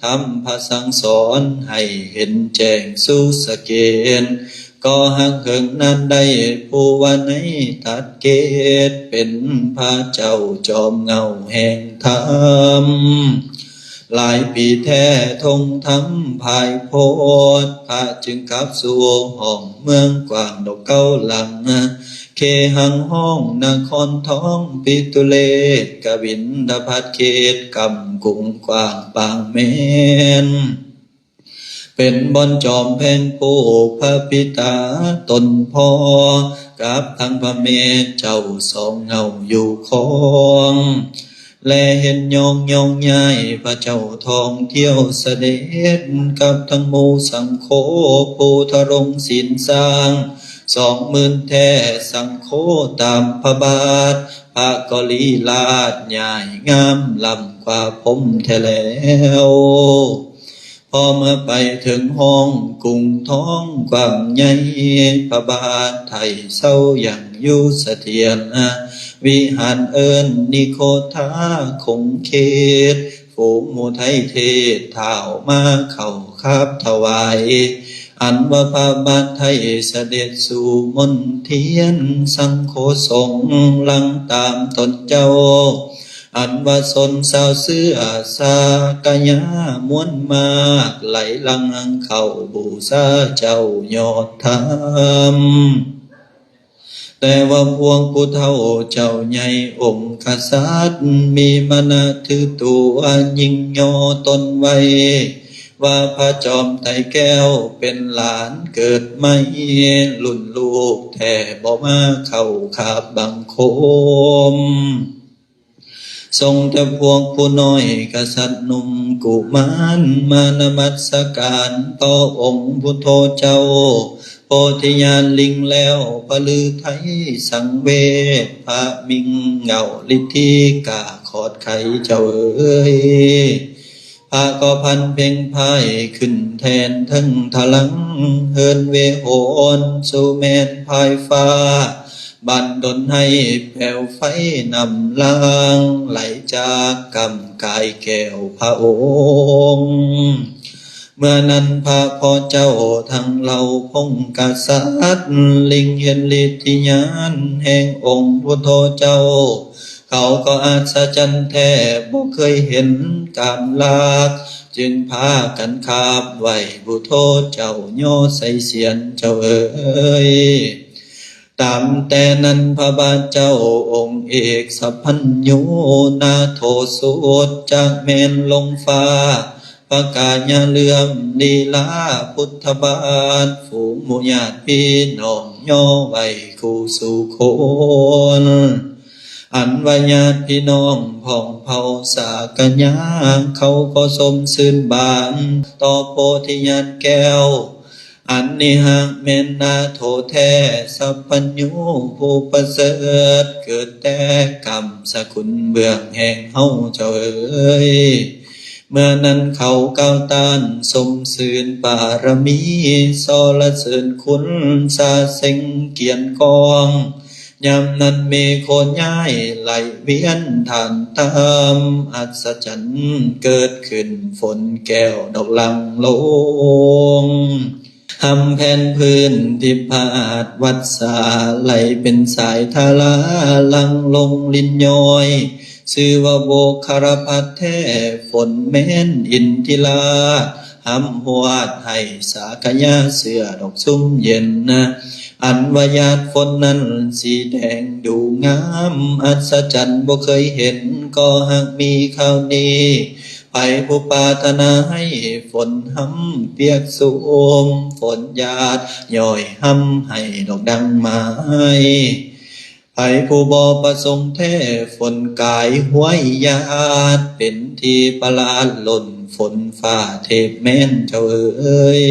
ทำพระสั่งสอนให้เห็นแจ้งสู่สเกณฑ์ก็หักเหิงนั้นได้ผู้วันในตัดเกตเป็นพระเจ้าจอมเงาแห่งธรรมหลายปีแท้ทงทำภายโพธพระจึงกลับสู่ห้องเมืองกว้างดอกเก้าหลังเคหังห้องนครท้องปิตุเลศกบินดาพัดเขตกำกุงกว้างปางเมนเป็นบอนจอมแผ่นปูพระปิตาตนพ่อกับทั้งพระเมธเจ้าสองเงาอยู่คองและเห็นยองย้ายพระเจ้าทองเที่ยวเสด็จกับทั้งหมู่สังโฆภูทะรงศีลสร้าง20,000แท้สังโฆตามพระบาทพระกลีลาดใหญ่งามลำกว่าผมแท้แล้วพอเมื่อไปถึงห้องกรุงท้องกว้างใหญ่พระบาทไทยเศร้าอย่างอยู่เสถียรวิหารเอิญนิโคทาคงเขตฝูงหมู่ไทยเทศเท้ามาเข้าคาบถวายอันว่าพระบาทไทยเสด็จสู่มณฑียนสังโฆสงฆ์ลังตามตนเจ้าอันว่าสนสาวเสื้อสากยามวนมากไหลลังเข้าบูชาเจ้ายอดธรรมแต่ว่าพวงผู้เฒ่าเจ้าใหญ่องค์กษัตริย์มีมนะถือตัวยิ่งยอตนไว้ว่าพระจอมไตรแก้วเป็นหลานเกิดไม่รุ่นลูกแท้บ่มาเข้าขาบบังคมทรงแต่พวกผู้น้อยกษัตริย์หนุ่มกุมารมานมัสการต่อองค์พุทโธเจ้าโพธิญาณลิงแล้วปลือไทยสังเวชพระมิงเงาฤทธิกาขอดไขเจ้าเอ้ยพระก็พันเพ่งพายขึ้นแทนทั้งทลังเฮินเวโหนสู่แม่นพายฟ้าบันดลให้แผ่วไฟนำลางไหลจากกำกายแก้วพระองค์เมื่อนั้นพระพ่อเจ้าทั้งเราพงกษัตริย์ลิงเห็นฤทธิญาณแห่งองค์พุทโธเจ้าเขาก็อัศจรรย์แท้บ่เคยเห็นการลากจึงพากันคาบไหวพุทโธเจ้าย่อใส่เสียนเจ้าเอ๋ยตามแต่นั้นพระบาทเจ้าองค์เอกสัพพัญญูนาโทสุดจากเมนลงฟ้าประกาศญาเลื่อมลีลาพุทธบาทฝูงหมู่ญาติพี่น้องย่อไว้คู่สู่คนอันว่าญาติพี่น้องพ้องเผ่าสากญาเขาก็สมซื่นบานต่อโพธิญาณแก้วอันนี้หากแม่นนาโทแท้สัพพัญญูผู้ประเสริฐเกิดแต่กรรมสกุลเบื้องแห่งเฮาเจ้าเอ๋ยเมื่อนั้นเขาก้าวต้านสมซื่นปารมีสรรเสริญคุณสาเซ็งเกียรติกองยามนั้นมีโคนย้ายไหลเวียนทานตามอัศจรรย์เกิดขึ้นฝนแก้วดอกลังลงทำแผ่นพื้นที่พาดวัดสาไหลเป็นสายทาราลังลงลินย้อยชื่อว่าโบคารพัดแท้ฝนแม่นอินทิลาหำหัวดให้สากยาเสือดอกซุ่มเย็นอันวายาดฝนนั้นสีแดงดูงามอัศจรรย์บ่เคยเห็นก็หากมีข่าวนี้ไปผู้ปรารถนาให้ฝนหำเปียกสูมฝนหยาดย่อยหำให้ดอกดังไม้ไปผู้บ่ประสงค์แท้ฝนกายห้วยญาติเป็นที่ประหลาดหล่นฝนฟ้าเทพแม่นเจ้าเอ๋ย